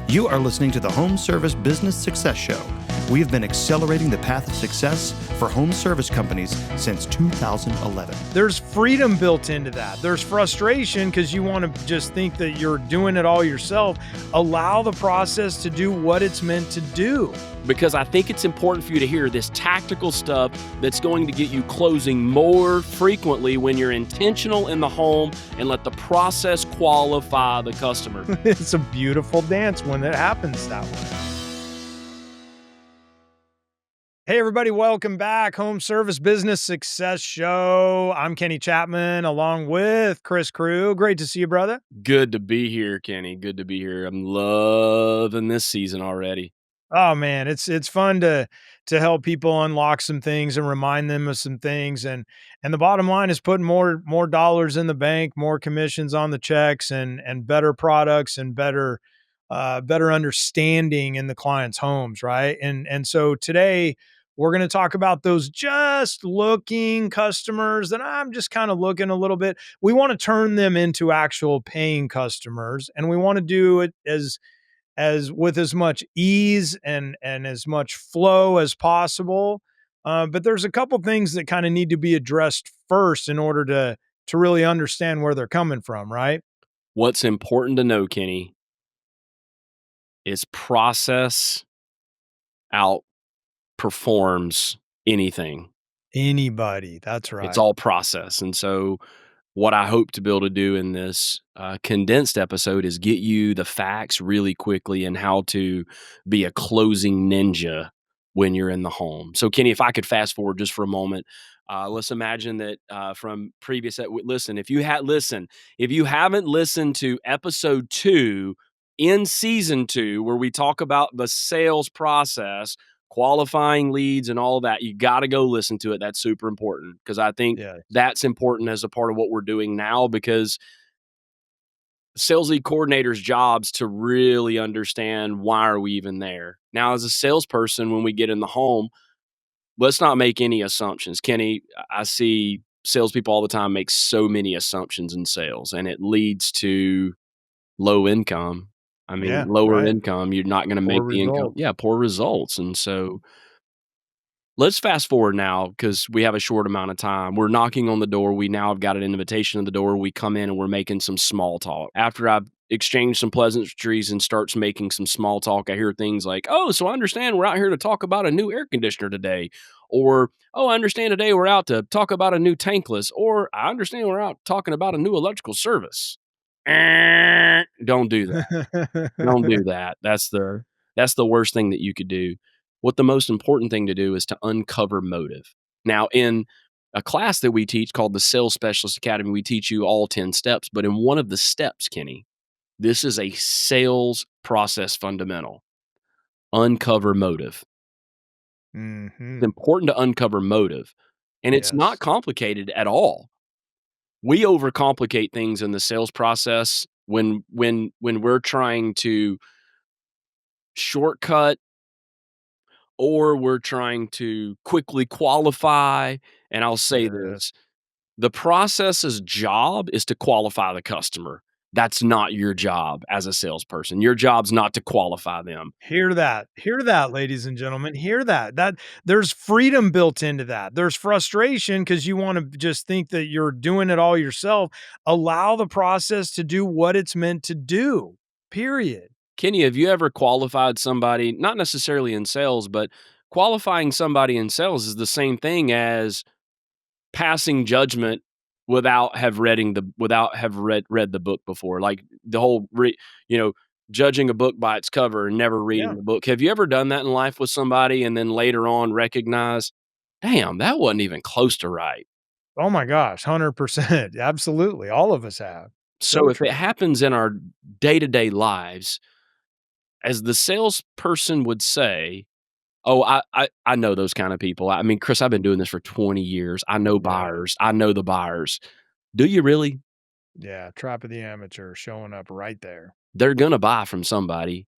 You are listening to the Home Service Business Success Show. We have been accelerating the path of success for home service companies since 2011. There's freedom built into that. There's frustration because you want to just think that you're doing it all yourself. Allow the process to do what it's meant to do. Because I think it's important for you to hear this tactical stuff that's going to get you closing more frequently when you're intentional in the home and let the process qualify the customer. It's a beautiful dance when it happens that way. Hey, everybody, welcome back. Home Service Business Success Show. I'm Kenny Chapman along with Chris Crew. Great to see you, brother. Good to be here, Kenny. Good to be here. I'm loving this season already. Oh man, it's fun to help people unlock some things and remind them of some things, and the bottom line is putting more dollars in the bank, more commissions on the checks, and better products and better understanding in the client's homes, right? And so today we're going to talk about those just looking customers that I'm just kind of looking a little bit. We want to turn them into actual paying customers, and we want to do it as with as much ease and as much flow as possible. But there's a couple things that kind of need to be addressed first in order to really understand where they're coming from, right? What's important to know, Kenny, is process outperforms anything. Anybody. That's right. It's all process. And so what I hope to be able to do in this condensed episode is get you the facts really quickly and how to be a closing ninja when you're in the home. So, Kenny, if I could fast forward just for a moment, let's imagine that from previous. Listen, if you haven't listened to episode 2 in season 2, where we talk about the sales process, qualifying leads and all of that, you got to go listen to it. That's super important because I think that's important as a part of what we're doing now, because sales lead coordinators' jobs to really understand why are we even there. Now, as a salesperson, when we get in the home, let's not make any assumptions. Kenny, I see salespeople all the time make so many assumptions in sales, and it leads to low income. I mean, lower income, you're not going to make the income. Yeah, poor results. And so let's fast forward now because we have a short amount of time. We're knocking on the door. We now have got an invitation at the door. We come in and we're making some small talk. After I've exchanged some pleasantries and starts making some small talk, I hear things like, oh, so I understand we're out here to talk about a new air conditioner today. Or, oh, I understand today we're out to talk about a new tankless. Or, I understand we're out talking about a new electrical service. Don't do that. Don't do that. That's the worst thing that you could do. What the most important thing to do is to uncover motive. Now, in a class that we teach called the Sales Specialist Academy, we teach you all 10 steps. But in one of the steps, Kenny, this is a sales process fundamental. Uncover motive. Mm-hmm. It's important to uncover motive. And it's not complicated at all. We overcomplicate things in the sales process when we're trying to shortcut or we're trying to quickly qualify. And I'll say this, the process's job is to qualify the customer. That's not your job as a salesperson. Your job's not to qualify them. Hear that, ladies and gentlemen. Hear that there's freedom built into that. There's frustration because you want to just think that you're doing it all yourself. Allow the process to do what it's meant to do, period. Kenny, have you ever qualified somebody, not necessarily in sales, but qualifying somebody in sales is the same thing as passing judgment without have read the book before. Like the whole, judging a book by its cover and never reading the book. Have you ever done that in life with somebody and then later on recognize, damn, that wasn't even close to right? Oh my gosh, 100%. Absolutely. All of us have. So if it happens in our day-to-day lives, as the salesperson would say, oh, I know those kind of people. I mean, Chris, I've been doing this for 20 years. I know buyers. I know the buyers. Do you really? Yeah, trap of the amateur showing up right there. They're going to buy from somebody.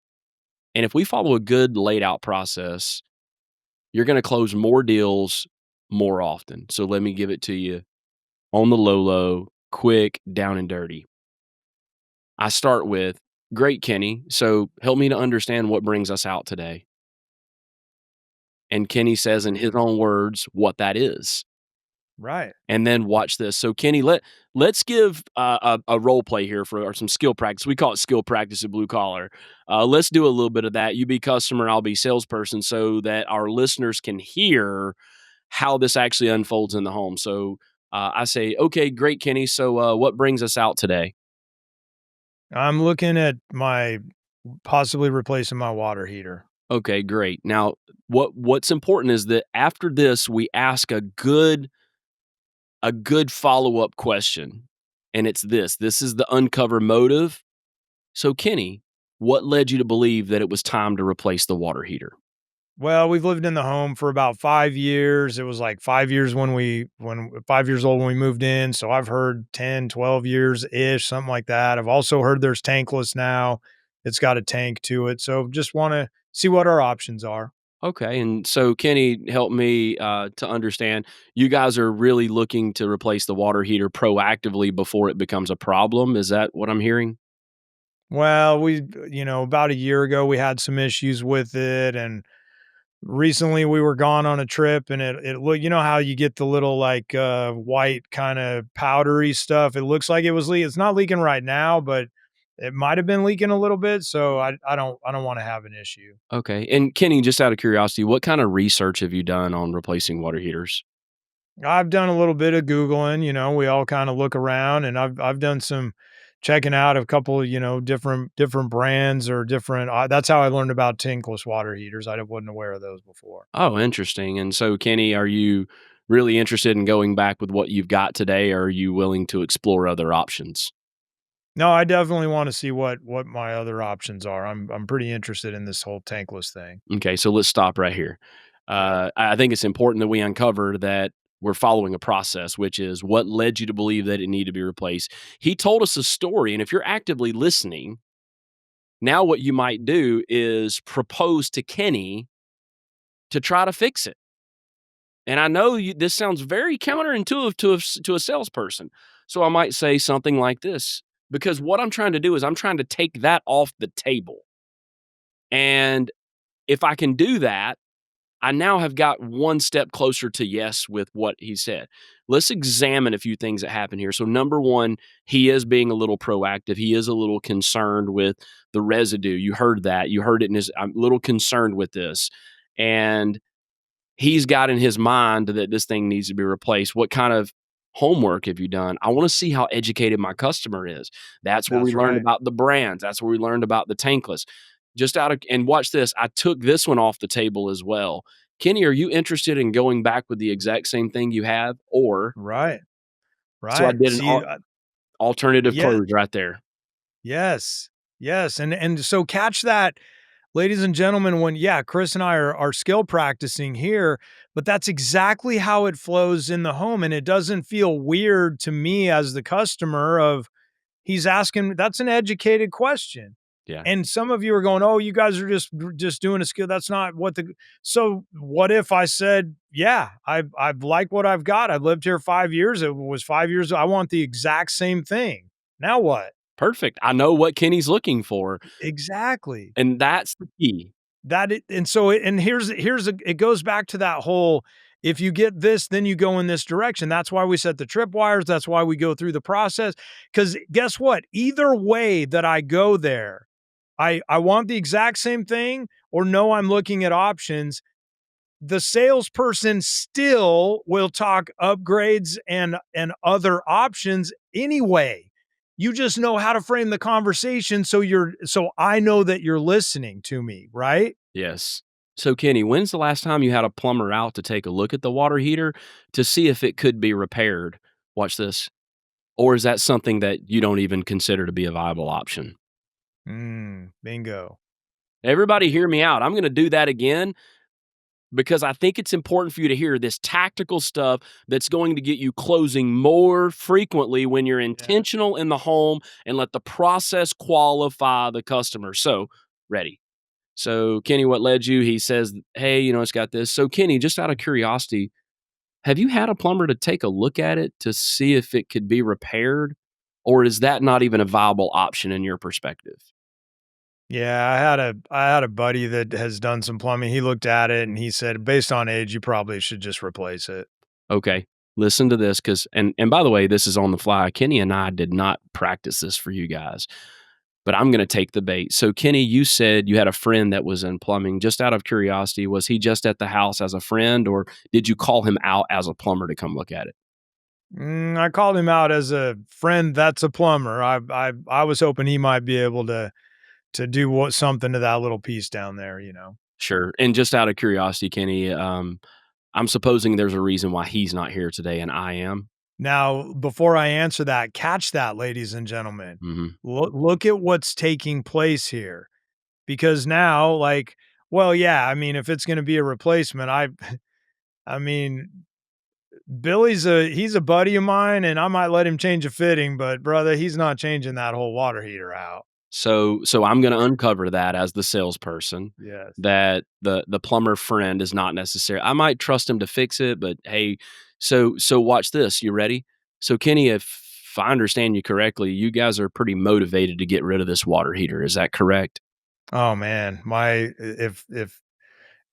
And if we follow a good laid out process, you're going to close more deals more often. So let me give it to you on the low, quick, down and dirty. I start with Great, Kenny. So help me to understand what brings us out today. And Kenny says in his own words what that is. Right. And then watch this. So Kenny, let's give a role play here for or some skill practice. We call it skill practice at Blue Collar. Let's do a little bit of that. You be customer, I'll be salesperson, so that our listeners can hear how this actually unfolds in the home. So I say, okay, great, Kenny. So what brings us out today? I'm looking at my possibly replacing my water heater. Okay, great. Now, what's important is that after this, we ask a good follow-up question. And it's this. This is the uncover motive. So, Kenny, what led you to believe that it was time to replace the water heater? Well, we've lived in the home for about 5 years. It was like 5 years when 5 years old when we moved in, so I've heard 10, 12 years-ish, something like that. I've also heard there's tankless now. It's got a tank to it, so just wanna see what our options are. Okay, and so Kenny, help me to understand. You guys are really looking to replace the water heater proactively before it becomes a problem. Is that what I'm hearing? Well, about a year ago, we had some issues with it, and recently we were gone on a trip, and it look how you get the little, like, white kinda powdery stuff? It looks like it was it's not leaking right now, but it might have been leaking a little bit, so I don't wanna have an issue. Okay, and Kenny, just out of curiosity, what kind of research have you done on replacing water heaters? I've done a little bit of Googling, we all kinda look around, and I've done some checking out a couple of, different brands or different that's how I learned about tankless water heaters. I wasn't aware of those before. Oh, interesting. And so, Kenny, are you really interested in going back with what you've got today, or are you willing to explore other options? No, I definitely wanna see what my other options are. I'm pretty interested in this whole tankless thing. Okay, so let's stop right here. Okay. I think it's important that we uncover that we're following a process, which is what led you to believe that it needed to be replaced. He told us a story, and if you're actively listening, now what you might do is propose to Kenny to try to fix it. And I know this sounds very counterintuitive to a salesperson. So I might say something like this, because what I'm trying to do is I'm trying to take that off the table. And if I can do that, I now have got one step closer to yes with what he said. Let's examine a few things that happen here. So, number one, he is being a little proactive. He is a little concerned with the residue. You heard that. You heard it in his, I'm a little concerned with this. And he's got in his mind that this thing needs to be replaced. What kind of homework have you done? I want to see how educated my customer is. That's where we That's learned right. about the brands. That's where we learned about the tankless. And watch this. I took this one off the table as well. Kenny, are you interested in going back with the exact same thing you have? Or Right. so I Right. did an See, alternative yeah, close right there. yes. Yes, and so catch that, ladies and gentlemen, when Chris and I are skill practicing here, but that's exactly how it flows in the home, and it doesn't feel weird to me as the customer of he's asking that's an educated question. Yeah. And some of you are going, "Oh, you guys are just doing a skill." That's not what the So what if I said, "Yeah, I've liked what I've got. I've lived here 5 years. It was 5 years. I want the exact same thing." Now what? Perfect. I know what Kenny's looking for. Exactly. And that's the key. That it and so it and it goes back to that whole, if you get this, then you go in this direction. That's why we set the tripwires. That's why we go through the process. Because guess what? Either way that I go there, I want the exact same thing or no, I'm looking at options. The salesperson still will talk upgrades and other options anyway. You just know how to frame the conversation so I know that you're listening to me, right? Yes. So, Kenny, when's the last time you had a plumber out to take a look at the water heater to see if it could be repaired? Watch this. Or is that something that you don't even consider to be a viable option? Bingo. Everybody hear me out. I'm going to do that again because I think it's important for you to hear this tactical stuff that's going to get you closing more frequently when you're Yeah. intentional in the home and let the process qualify the customer. So, ready. So, Kenny, what led you? He says, hey, it's got this. So, Kenny, just out of curiosity, have you had a plumber to take a look at it to see if it could be repaired? Or is that not even a viable option in your perspective? Yeah, I had a buddy that has done some plumbing. He looked at it and he said, based on age, you probably should just replace it. Okay. Listen to this because and by the way, this is on the fly. Kenny and I did not practice this for you guys, but I'm gonna take the bait. So Kenny, you said you had a friend that was in plumbing. Just out of curiosity, was he just at the house as a friend, or did you call him out as a plumber to come look at it? I called him out as a friend that's a plumber. I was hoping he might be able to do what something to that little piece down there, you know. Sure. And just out of curiosity, Kenny, I'm supposing there's a reason why he's not here today and I am. Now, before I answer that, catch that, ladies and gentlemen. Mhm. Look at what's taking place here. Because now, like, well, yeah, I mean, if it's going to be a replacement, I mean, he's a buddy of mine, and I might let him change a fitting, but brother, he's not changing that whole water heater out. So I'm gonna uncover that as the salesperson, Yes. that the plumber friend is not necessary. I might trust him to fix it, but hey, so watch this. You ready? So Kenny, if I understand you correctly, you guys are pretty motivated to get rid of this water heater. Is that correct? Oh man, my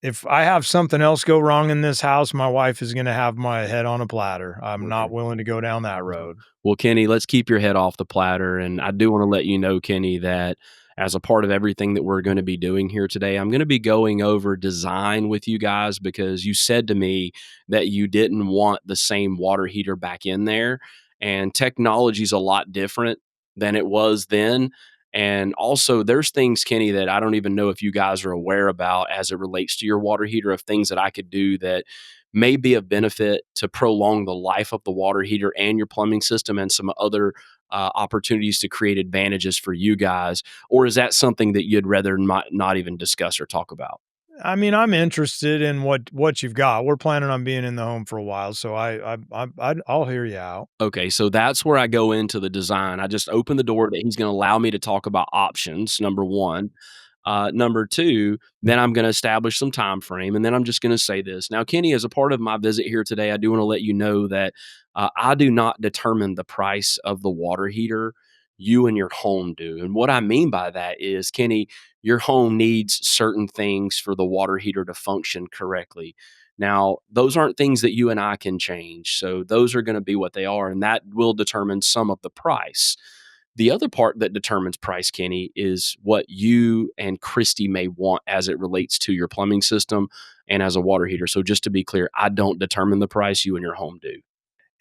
if I have something else go wrong in this house, my wife is going to have my head on a platter. I'm not Okay. willing to go down that road. Well, Kenny, let's keep your head off the platter. And I do want to let you know, Kenny, that as a part of everything that we're going to be doing here today, I'm going to be going over design with you guys because you said to me that you didn't want the same water heater back in there. And technology's a lot different than it was then. And also, there's things, Kenny, that I don't even know if you guys are aware about as it relates to your water heater, of things that I could do that may be of benefit to prolong the life of the water heater and your plumbing system and some other opportunities to create advantages for you guys? Or is that something that you'd rather not even discuss or talk about? I mean, I'm interested in what you've got. We're planning on being in the home for a while, so I'll hear you out. Okay, so that's where I go into the design. I just open the door that he's going to allow me to talk about options, number one. Number two, then I'm going to establish some time frame, and then I'm just going to say this. Now, Kenny, as a part of my visit here today, I do want to let you know that I do not determine the price of the water heater. You and your home do. And what I mean by that is, Kenny, your home needs certain things for the water heater to function correctly. Now, those aren't things that you and I can change. So those are going to be what they are, and that will determine some of the price. The other part that determines price, Kenny, is what you and Christy may want as it relates to your plumbing system and as a water heater. So just to be clear, I don't determine the price, you and your home do.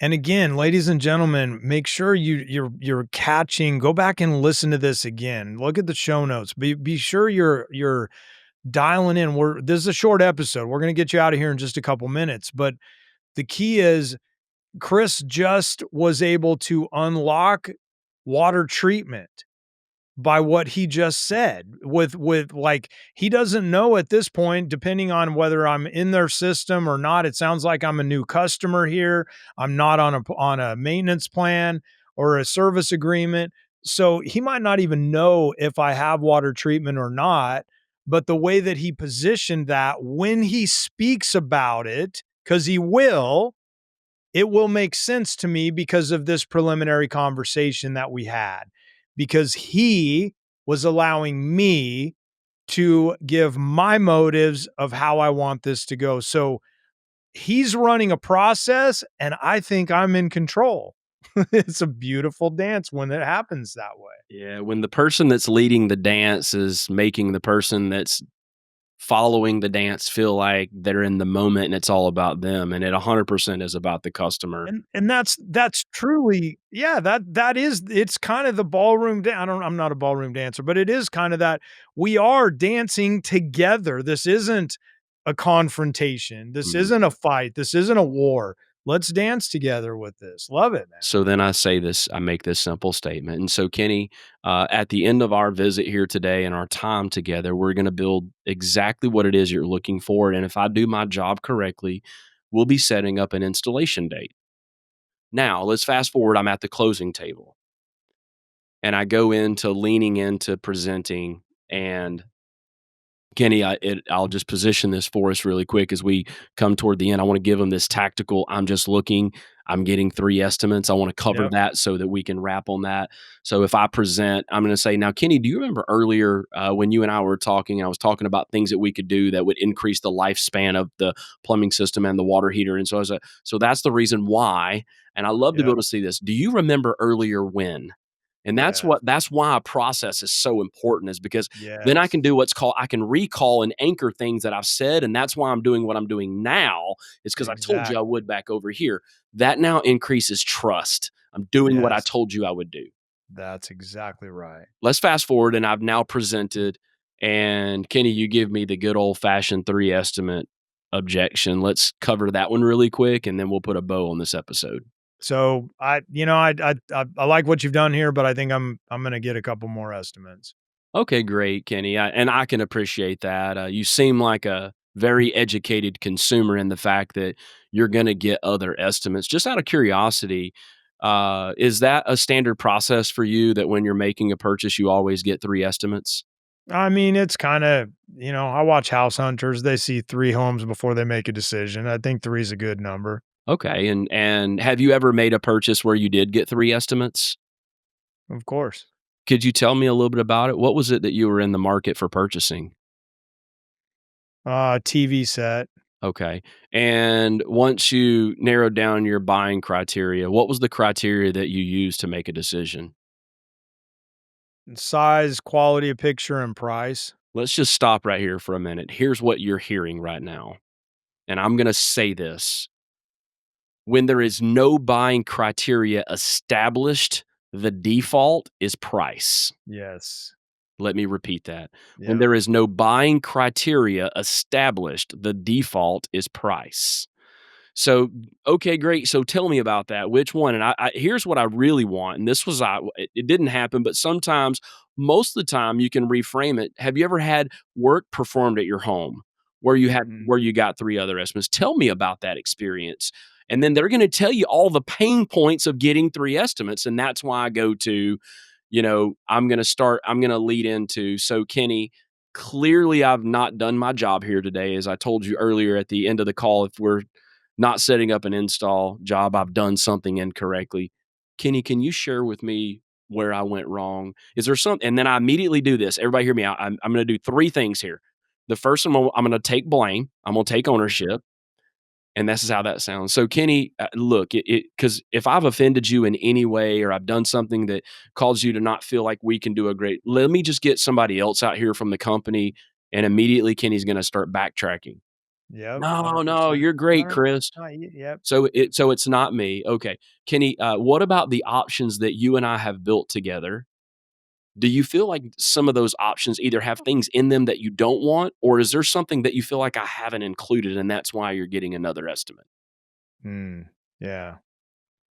And again, ladies and gentlemen, make sure you're catching. Go back and listen to this again. Look at the show notes. Be sure you're dialing in. This is a short episode. We're going to get you out of here in just a couple minutes, but the key is Chris just was able to unlock water treatment by what he just said with like he doesn't know at this point, depending on whether I'm in their system or not. It sounds like I'm a new customer here. I'm not on a maintenance plan or a service agreement, so he might not even know if I have water treatment or not. But the way that he positioned that, when he speaks about it, because he will, it will make sense to me because of this preliminary conversation that we had, because he was allowing me to give my motives of how I want this to go. So he's running a process and I think I'm in control. It's a beautiful dance when it happens that way. Yeah, when the person that's leading the dance is making the person that's following the dance feel like they're in the moment and it's all about them, and it 100% is about the customer. And that's truly, yeah, that is, it's kind of the ballroom I'm not a ballroom dancer, but it is kind of that we are dancing together. This isn't a confrontation. This Mhm. isn't a fight. This isn't a war. Let's dance together with this. Love it, man. So then I make this simple statement. And so, Kenny, at the end of our visit here today and our time together, we're going to build exactly what it is you're looking for. And if I do my job correctly, we'll be setting up an installation date. Now, let's fast forward. I'm at the closing table and I go into leaning into presenting. And Kenny, I'll just position this for us really quick as we come toward the end. I want to give them this tactical. I'm just looking. I'm getting 3 estimates. I want to cover Yep. that so that we can wrap on that. So if I present, I'm going to say, now, Kenny, do you remember earlier when you and I were talking? I was talking about things that we could do that would increase the lifespan of the plumbing system and the water heater. And so, so that's the reason why. And I love to be Yep. able to see this. Do you remember earlier when? And Yes. that's why a process is so important, is because then I Yes. can do what's called, I can recall and anchor things that I've said, and that's why I'm doing what I'm doing now, is because I told you I Exactly. would back over here. That now increases trust. I'm doing what I Yes. told you I would do. That's exactly right. Let's fast forward, and I've now presented, and Kenny, you give me the good old fashioned 3 estimate objection. Let's cover that one really quick, and then we'll put a bow on this episode. So I like what you've done here, but I think I'm gonna get a couple more estimates. Okay, great, Kenny. And I can appreciate that. You seem like a very educated consumer in the fact that you're going to get other estimates. Just out of curiosity, is that a standard process for you that when you're making a purchase, you always get 3 estimates? I mean, it's kind of, I watch House Hunters. They see 3 homes before they make a decision. I think three is a good number. Okay, and have you ever made a purchase where you did get 3 estimates? Of course. Could you tell me a little bit about it? What was it that you were in the market for purchasing? TV set, Okay. And once you narrowed down your buying criteria, what was the criteria that you used to make a decision? size, quality of picture, and price. Let's just stop right here for a minute. Here's what you're hearing right now. And I'm going to say this: when there is no buying criteria established, the default is price. Yes. Let me repeat that. When Yep. there is no buying criteria established, the default is price. So, okay, great. So tell me about that. Which one? And here's what I really want. And this was, it didn't happen, but sometimes, most of the time, you can reframe it. Have you ever had work performed at your home Mhm. where you got 3 other estimates? Tell me about that experience. And then they're going to tell you all the pain points of getting 3 estimates. And that's why I go to, I'm going to lead into, so Kenny, clearly I've not done my job here today. As I told you earlier at the end of the call, if we're not setting up an install job, I've done something incorrectly. Kenny, can you share with me where I went wrong? Is there something? And then I immediately do this. Everybody hear me out. I'm going to do 3 things here. The first one, I'm going to take blame. I'm going to take ownership. And this is how that sounds. So, Kenny, look, because if I've offended you in any way, or I've done something that caused you to not feel like we can do a great, let me just get somebody else out here from the company. And immediately Kenny's going to start backtracking. Yep. No, no, 100%. you're great, No, Chris. no, yep. So it's not me. Okay. Kenny, what about the options that you and I have built together? Do you feel like some of those options either have things in them that you don't want, or is there something that you feel like I haven't included and that's why you're getting another estimate? Yeah.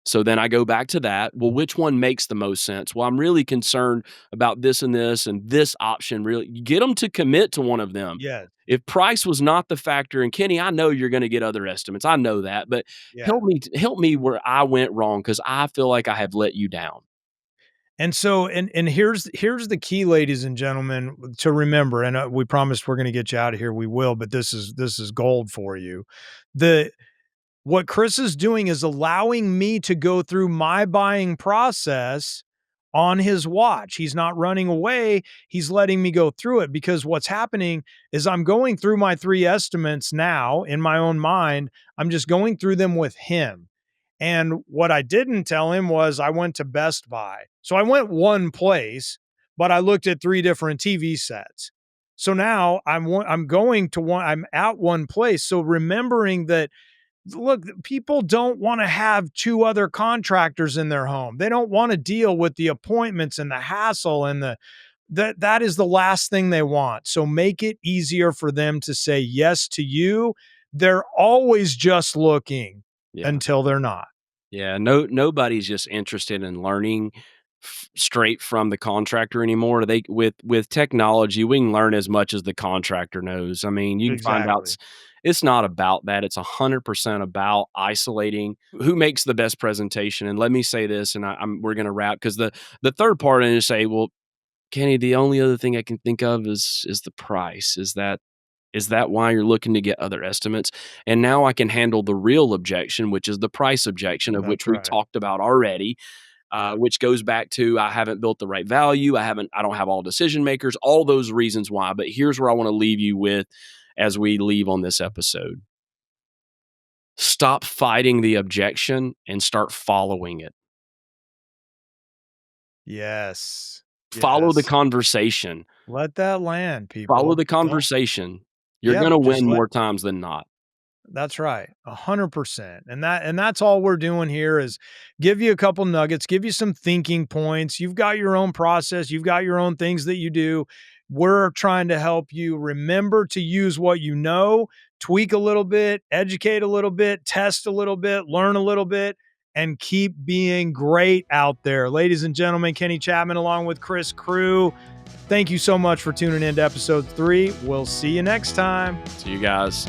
So then I go back to that. Well, which one makes the most sense? Well, I'm really concerned about this and this option. Really, you get them to commit to one of them. Yes. If price was not the factor, and Kenny, I know you're going to get other estimates. I know that, but Yeah. help me where I went wrong, because I feel like I have let you down. And so, and here's the key, ladies and gentlemen, to remember. And we promised we're going to get you out of here. We will, but this is gold for you. The What Chris is doing is allowing me to go through my buying process on his watch. He's not running away. He's letting me go through it, because what's happening is I'm going through my 3 estimates now in my own mind. I'm just going through them with him. And what I didn't tell him was I went to Best Buy. So I went one place, but I looked at 3 different TV sets. So now I'm going to one, I'm at one place. So remembering that, look, people don't want to have 2 other contractors in their home. They don't want to deal with the appointments and the hassle and that is the last thing they want. So make it easier for them to say yes to you. They're always just looking Yeah. until they're not. Yeah, nobody's just interested in learning straight from the contractor anymore. They with technology, we can learn as much as the contractor knows. I mean, you can find out Exactly. it's not about that. It's 100% about isolating who makes the best presentation. And let me say this, and we're going to wrap, because the third part, and you say, well, Kenny, the only other thing I can think of is the price. Is that why you're looking to get other estimates? And now I can handle the real objection, which is the price objection, of which That's we right. talked about already, which goes back to I haven't built the right value. I don't have all decision makers, all those reasons why. But here's where I want to leave you with as we leave on this episode. Stop fighting the objection and start following it. Yes. Follow the Yes. conversation. Let that land, people. Follow the Don't. conversation. You're Yep, gonna just win let. more times than not. That's right. 100%. And that's all we're doing here is give you a couple nuggets, give you some thinking points. You've got your own process, you've got your own things that you do. We're trying to help you remember to use what you know, tweak a little bit, educate a little bit, test a little bit, learn a little bit, and keep being great out there. Ladies and gentlemen, Kenny Chapman along with Chris Crew. Thank you so much for tuning in to episode 3. We'll see you next time. See you guys.